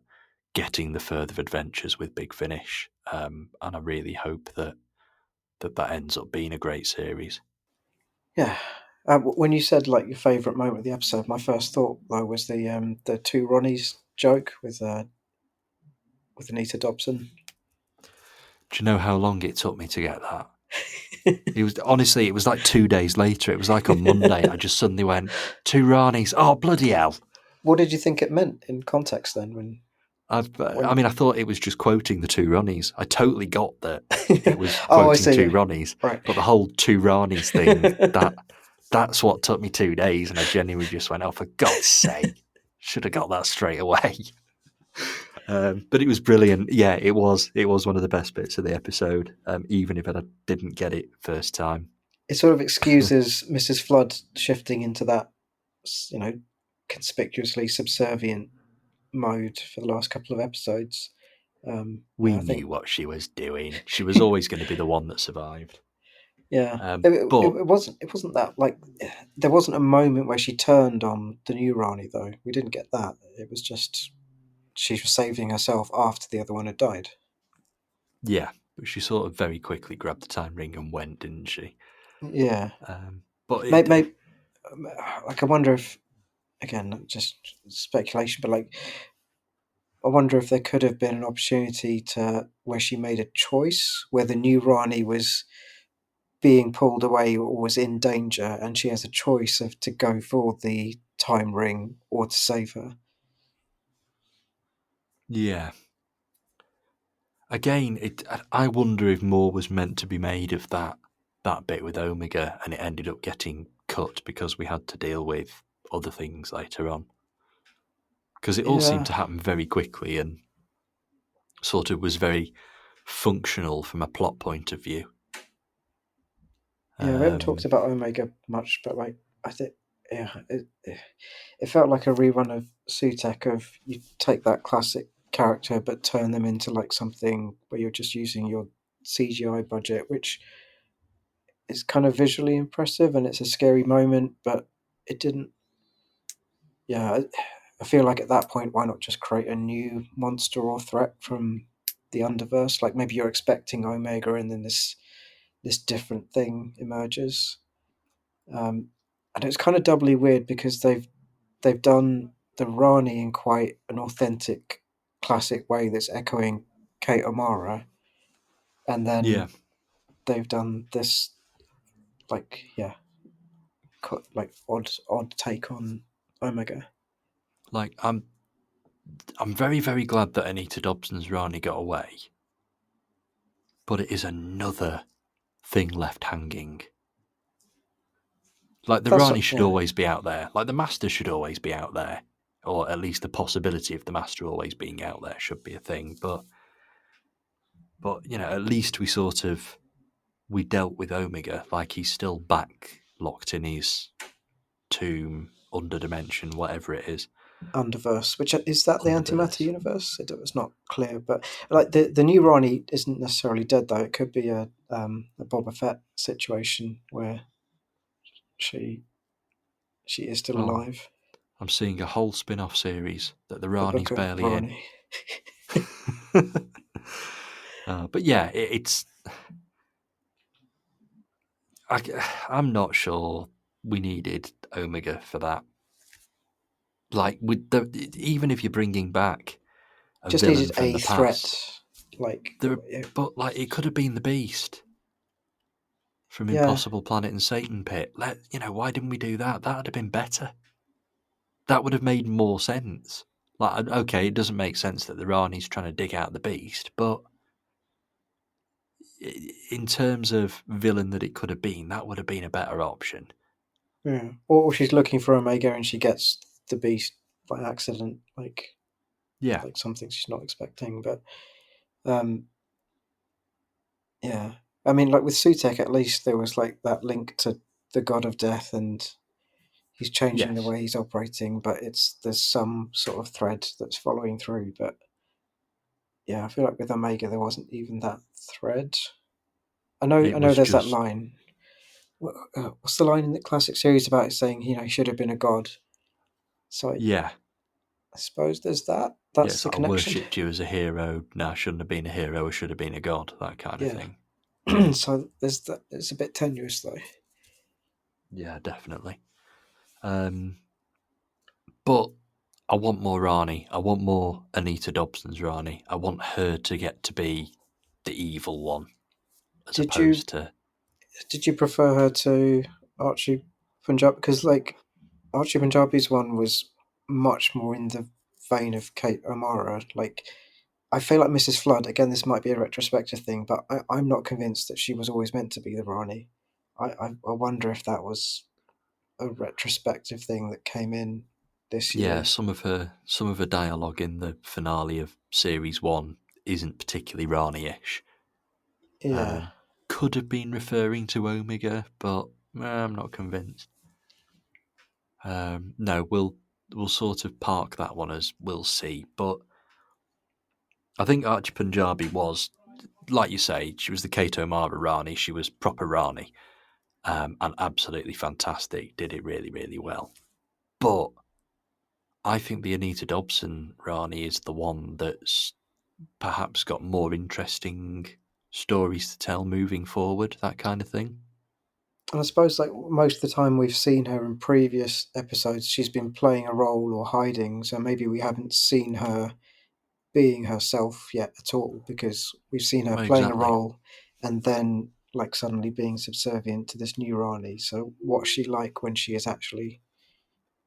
getting the further adventures with Big Finish. And I really hope that ends up being a great series. Yeah. When you said like your favourite moment of the episode, my first thought though was the two Ronnies joke with Anita Dobson. Do you know how long it took me to get that? It was honestly, it was like 2 days later. It was like on Monday. I just suddenly went, two Ranis. Oh bloody hell! What did you think it meant in context then? I When mean, I thought it was just quoting the two Ronnies. I totally got that it was Oh, I quoting see. two Ronnies, Right. but the whole two Ronnies thing that's what took me 2 days, and I genuinely just went, "Oh, for God's sake, should have got that straight away." But it was brilliant. Yeah, it was. It was one of the best bits of the episode, even if I didn't get it first time. It sort of excuses Mrs. Flood shifting into that, you know, conspicuously subservient mode for the last couple of episodes. We I knew think, what she was doing. She was always going to be the one that survived. yeah, But it wasn't that like there wasn't a moment where she turned on the new Rani though. We didn't get that. It was just she was saving herself after the other one had died. yeah, but she sort of very quickly grabbed the time ring and went, didn't she? Yeah, But maybe like I wonder if again just speculation, but like I wonder if there could have been an opportunity to where she made a choice where the new Rani was being pulled away or was in danger, and she has a choice of to go for the time ring or to save her. yeah, again, I wonder if more was meant to be made of that bit with Omega, and it ended up getting cut because we had to deal with other things later on. Because it all seemed Yeah, to happen very quickly and sort of was very functional from a plot point of view. yeah. We haven't talked Um, about Omega much, but like I think, yeah, it felt like a rerun of Sutek. Of you take that classic character but turn them into like something where you're just using your CGI budget, which is kind of visually impressive and it's a scary moment, but it didn't. Yeah, I feel like at that point, why not just create a new monster or threat from the Underverse? Like maybe you're expecting Omega, and then this different thing emerges. And it's kind of doubly weird because they've done the Rani in quite an authentic, classic way that's echoing Kate O'Mara, and yeah, then they've done this like yeah, like odd take on Omega. like I'm very very glad that Anita Dobson's Rani got away, but it is another thing left hanging. Like the That's Rani should yeah, always be out there. Like the Master should always be out there, or at least the possibility of the Master always being out there should be a thing. But at least we dealt with Omega, like he's still back locked in his tomb, under dimension, whatever it is, Underverse, which is that the antimatter Underverse. universe? It's not clear, but like the new Ronnie isn't necessarily dead though. It could be a Boba Fett situation where she she is still Oh, alive. I'm seeing a whole spin-off series that the The Rani's book of barely in. Ronnie. But yeah, it's. I, I'm not sure we needed Omega for that. Like, even if you're bringing back a Just villain needed from a the threat, past, like but like it could have been the Beast from yeah, Impossible Planet and Satan Pit. Why didn't we do that? That would have been better. That would have made more sense. Like, okay, it doesn't make sense that the Rani's trying to dig out the Beast, but in terms of villain that it could have been, that would have been a better option. yeah. Or she's looking for Omega and she gets the beast by accident, Yeah. like something she's not expecting. But um, yeah, I mean, like with Sutek, at least there was like that link to the god of death, and he's changing the Yes. way he's operating. But there's some sort of thread that's following through. But yeah, I feel like with Omega there wasn't even that thread. I It know. was There's that just, line. What's the line in the classic series about it saying, he should have been a god? So yeah, I suppose there's that. yeah, That's it's the like I connection. worshipped you as a hero. No, I shouldn't have been a hero. I should have been a god. That kind of Yeah. thing. So there's that. It's a bit tenuous though. Yeah, definitely. Um, but I want more Rani. I want more Anita Dobson's Rani. I want her to get to be the evil one, as Did you opposed to did you prefer her to Archie Punjab? Because like Archie Punjabi's one was much more in the vein of Kate O'Mara. Like I feel like Mrs. Flood. Again, this might be a retrospective thing, but I'm not convinced that she was always meant to be the Rani. I wonder if that was a retrospective thing that came in this yeah, year. some of her dialogue in the finale of series one isn't particularly Rani-ish. Yeah. Could have been referring to Omega, but I'm not convinced. No, we'll sort of park that one as we'll see. But I think Archie Punjabi was, like you say, she was the Kato Mara Rani. She was proper Rani, and absolutely fantastic. Did it really, really well. But I think the Anita Dobson Rani is the one that's perhaps got more interesting stories to tell moving forward. That kind of thing. And I suppose like most of the time we've seen her in previous episodes, she's been playing a role or hiding. So maybe we haven't seen her being herself yet at all, because we've seen her Well, playing a exactly. role and then like suddenly being subservient to this new Rani. So what's she like when she is actually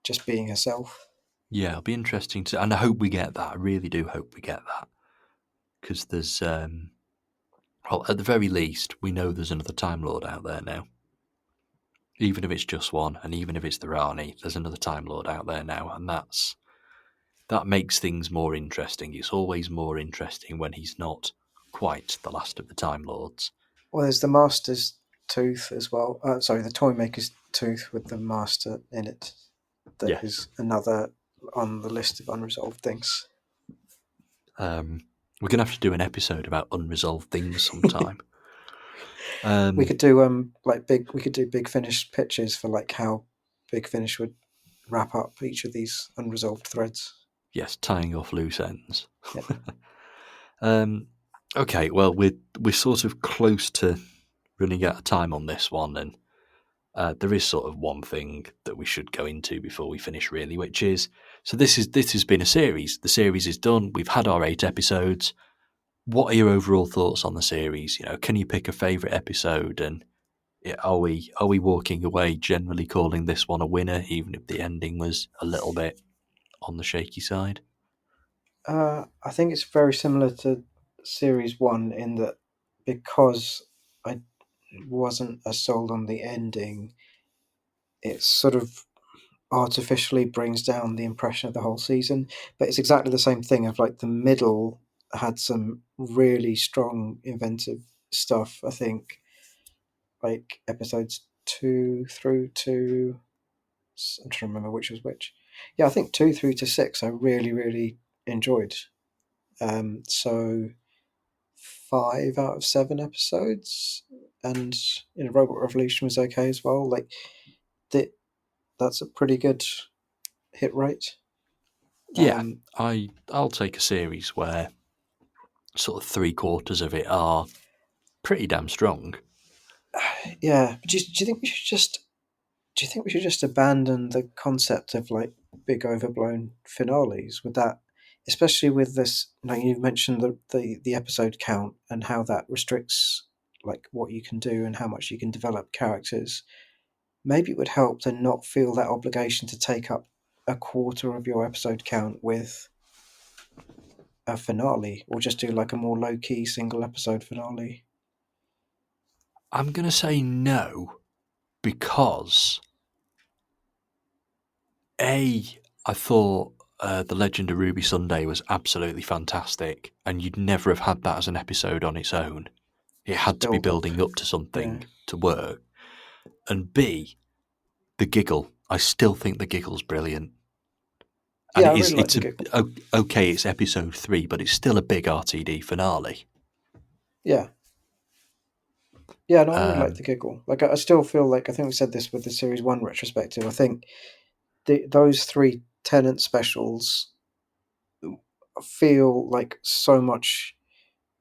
just being herself? Yeah, it'll be interesting to, and I hope we get that. I really do hope we get that because there's, well, at the very least, we know there's another Time Lord out there now. Even if it's just one, and even if it's the Rani, there's another Time Lord out there now, and that makes things more interesting. It's always more interesting when he's not quite the last of the Time Lords. Well, there's the Master's tooth as well. Sorry, the Toymaker's tooth with the Master in it. That Yes. is another on the list of unresolved things. We're gonna have to do an episode about unresolved things sometime. We could do like big. We could do Big Finish pitches for like how Big Finish would wrap up each of these unresolved threads. Yes, tying off loose ends. Yep. um, okay, well we're sort of close to running out of time on this one, and there is sort of one thing that we should go into before we finish, really, which is so this has been a series. The series is done. We've had our 8 episodes. What are your overall thoughts on the series? You know, can you pick a favourite episode? And are we walking away generally calling this one a winner, even if the ending was a little bit on the shaky side? I think it's very similar to series one in that because I wasn't as sold on the ending, it sort of artificially brings down the impression of the whole season. But it's exactly the same thing of like the middle had some really strong inventive stuff. I think like episodes 2 through to I'm trying to remember which was which. Yeah, I think 2 through to 6 I really really enjoyed. So 5 out of 7 episodes, and Robot Revolution was okay as well. Like that, that's a pretty good hit rate. Yeah, Um, I'll take a series where sort of 3/4 of it are pretty damn strong. yeah, but do you think we should just do you think we should just abandon the concept of like big overblown finales with that, especially with this? Like you mentioned the episode count and how that restricts like what you can do and how much you can develop characters. Maybe it would help to not feel that obligation to take up a quarter of your episode count with a finale, or just do like a more low key single episode finale. I'm going to say no because A, I thought The Legend of Ruby Sunday was absolutely fantastic, and you'd never have had that as an episode on its own. It Just had to be build up. building up to Yeah. something to work. And B, the giggle. I still think the giggle's brilliant. And Yeah, I really like it's the giggle. okay. It's episode 3, but it's still a big RTD finale. Yeah, yeah, no, I really like Um, the giggle. Like, I still feel like, I think we said this with the series one retrospective. I think those three Tenant specials feel like so much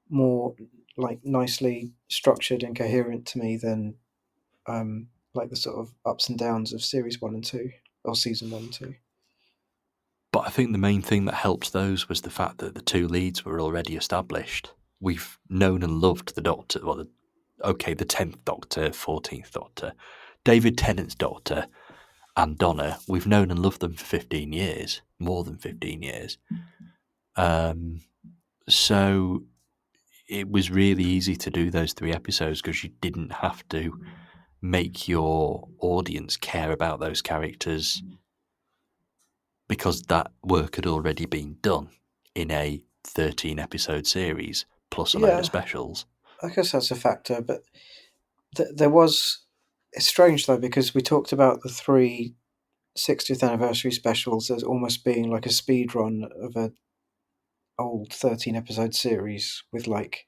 more like nicely structured and coherent to me than like the sort of ups and downs of series one and two, or season one and two. but I think the main thing that helped those was the fact that the two leads were already established. We've known and loved the Doctor, well, the 10th Doctor, 14th Doctor, David Tennant's Doctor, and Donna. We've known and loved them for 15 years, more than 15 years. So it was really easy to do those 3 episodes because you didn't have to make your audience care about those characters because that work had already been done in a 13 episode series plus a load of Yeah, specials. I guess that's a factor, but there was. It's strange though because we talked about the three 60th anniversary specials as almost being like a speed run of a old 13 episode series with, like,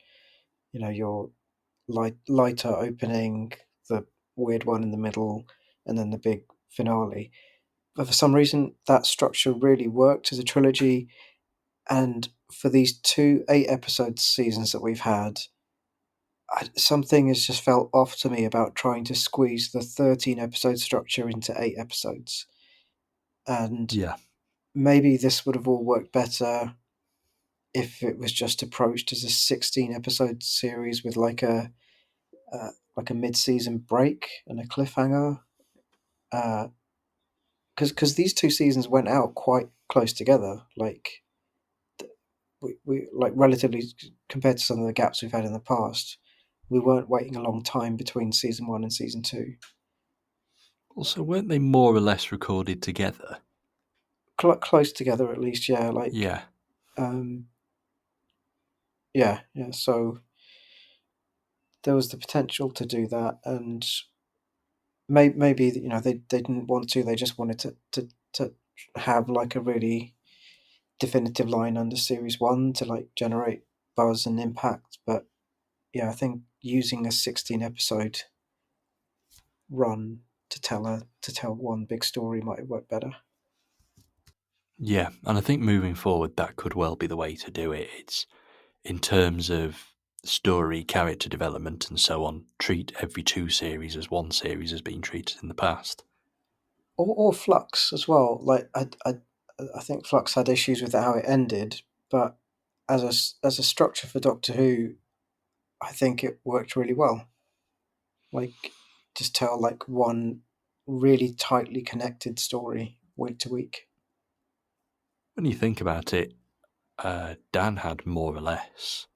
your lighter opening, the weird one in the middle, and then the big finale. But for some reason, that structure really worked as a trilogy. And for these two 8 episode seasons that we've had, something has just felt off to me about trying to squeeze the 13 episode structure into 8 episodes. And Yeah. maybe this would have all worked better if it was just approached as a 16 episode series with like a mid season break and a cliffhanger. Because these two seasons went out quite close together. Like, we like, relatively compared to some of the gaps we've had in the past, we weren't waiting a long time between season one and season two. Also, weren't they more or less recorded together? Close together at least, yeah. Like, Yeah. um, yeah, yeah. So there was the potential to do that, and maybe they didn't want to. They just wanted to have like a really definitive line under series one to like generate buzz and impact. But yeah, I think using a 16 episode run to tell one big story might work better. Yeah. And I think moving forward, that could well be the way to do it. It's in terms of story, character development, and so on, treat every 2 series as 1 series has been treated in the past. Or Flux as well. Like, I think Flux had issues with how it ended, but as a structure for Doctor Who, I think it worked really well. Like, just tell like one really tightly connected story week to week. When you think about it, Dan had more or less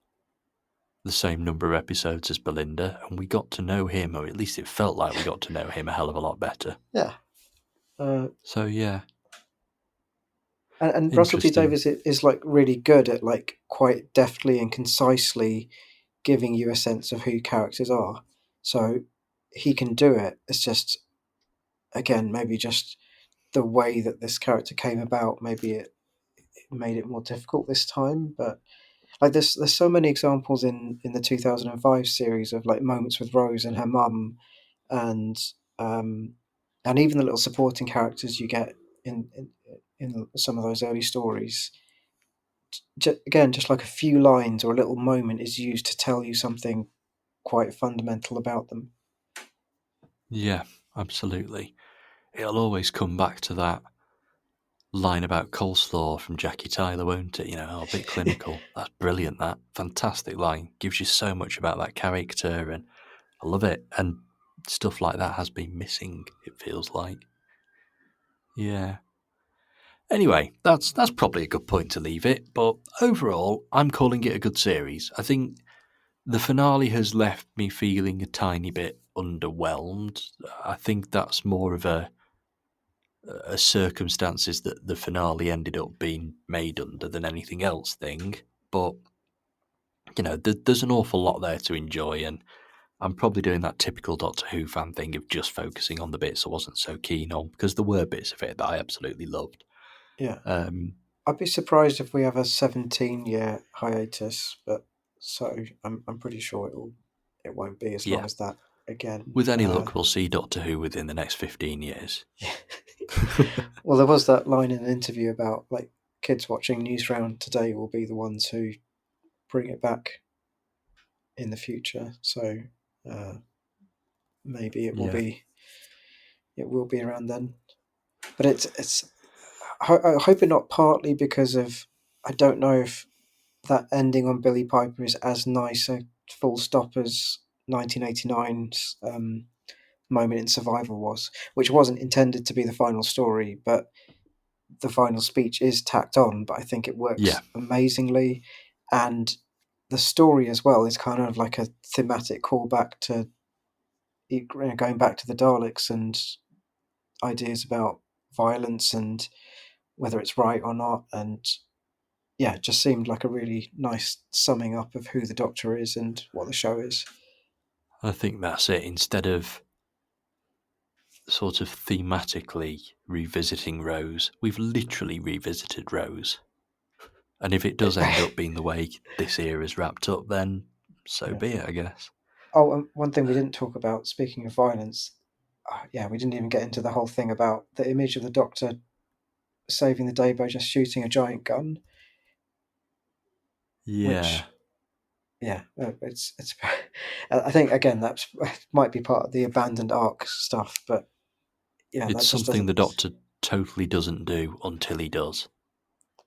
the same number of episodes as Belinda, and we got to know him, or at least it felt like we got to know him a hell of a lot better. Yeah. Uh, So yeah, and Russell T interesting. Davies is like really good at like quite deftly and concisely giving you a sense of who characters are. So he can do it. It's just, again, maybe just the way that this character came about. Maybe it made it more difficult this time. But like, there's so many examples in the 2005 series of like moments with Rose and her mum, and um, and even the little supporting characters you get in some of those early stories. Again, just like a few lines or a little moment is used to tell you something quite fundamental about them. Yeah, absolutely. It'll always come back to that line about coleslaw from Jackie Tyler, won't it? You know, oh, a bit clinical. That's brilliant. That fantastic line gives you so much about that character, and I love it. And stuff like that has been missing. It feels like. Yeah. Anyway, that's probably a good point to leave it. But overall, I'm calling it a good series. I think the finale has left me feeling a tiny bit underwhelmed. I think that's more of a circumstances that the finale ended up being made under than anything else thing. But there's an awful lot there to enjoy, and I'm probably doing that typical Doctor Who fan thing of just focusing on the bits I wasn't so keen on because there were bits of it that I absolutely loved. Yeah. Um, I'd be surprised if we have a 17-year hiatus, but I'm pretty sure it won't be as long yeah, as that again. with any luck, we'll see Doctor Who within the next 15 years. Well, there was that line in an interview about like kids watching Newsround today will be the ones who bring it back in the future. So uh, maybe Yeah, it will be around then. But I hope it not partly because of I don't know if that ending on Billy Piper is as nice a full stop as 1989's moment in Survival was, which wasn't intended to be the final story, but the final speech is tacked on. But I think it yeah. works amazingly, and the story as well is kind of like a thematic callback to going back to the Daleks and ideas about violence and whether it's right or not, and yeah, it just seemed like a really nice summing up of who the Doctor is and what the show is. I think that's it. Instead of sort of thematically revisiting Rose, we've literally revisited Rose. And if it does end up being the way this era's wrapped up, then so Yeah. be it, I guess. Oh, and one thing we didn't talk about, speaking of violence, yeah, we didn't even get into the whole thing about the image of the Doctor saving the day by just shooting a giant gun, Yeah, which, yeah, it's. I think again that might be part of the abandoned arc stuff, but yeah, it's that just something doesn't. the Doctor totally doesn't do until he does.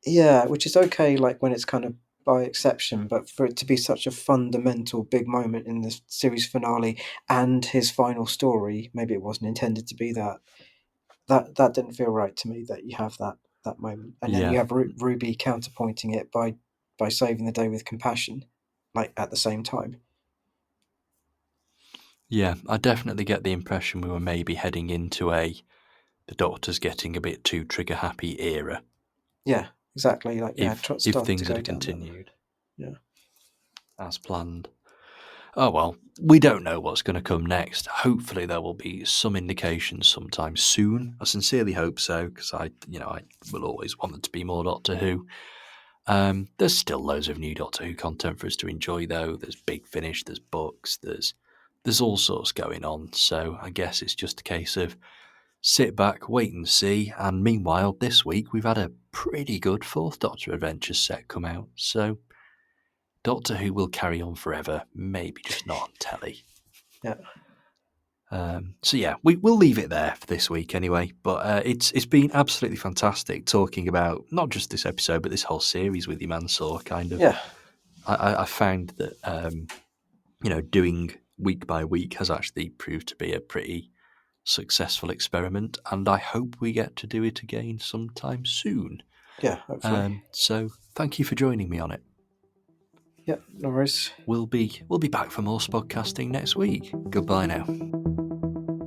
Yeah, which is okay, like when it's kind of by exception, but for it to be such a fundamental big moment in the series finale and his final story, maybe it wasn't intended to be that. That didn't feel right to me. That you have that moment, and then you Yeah, have Ruby counterpointing it by saving the day with compassion, like at the same time. yeah, I definitely get the impression we were maybe heading into the Doctor's getting a bit too trigger happy era Yeah, exactly. Like yeah, if started to things go had down that. continued Yeah, as planned. Oh well, we don't know what's going to come next. Hopefully, there will be some indications sometime soon. I sincerely hope so because I will always want there to be more Doctor Who. There's still loads of new Doctor Who content for us to enjoy, though. There's Big Finish, there's books, there's all sorts going on. So I guess it's just a case of sit back, wait and see. And meanwhile, this week we've had a pretty good Fourth Doctor Adventures set come out. So Doctor Who will carry on forever, maybe just not on telly. yeah, So yeah, we'll leave it there for this week anyway. But it's been absolutely fantastic talking about not just this episode but this whole series with you, Mansoor. Kind of, yeah, I found that doing week by week has actually proved to be a pretty successful experiment, and I hope we get to do it again sometime soon. yeah. Hopefully, So thank you for joining me on it. yeah. No worries. We'll be back for more spodcasting next week. Goodbye now.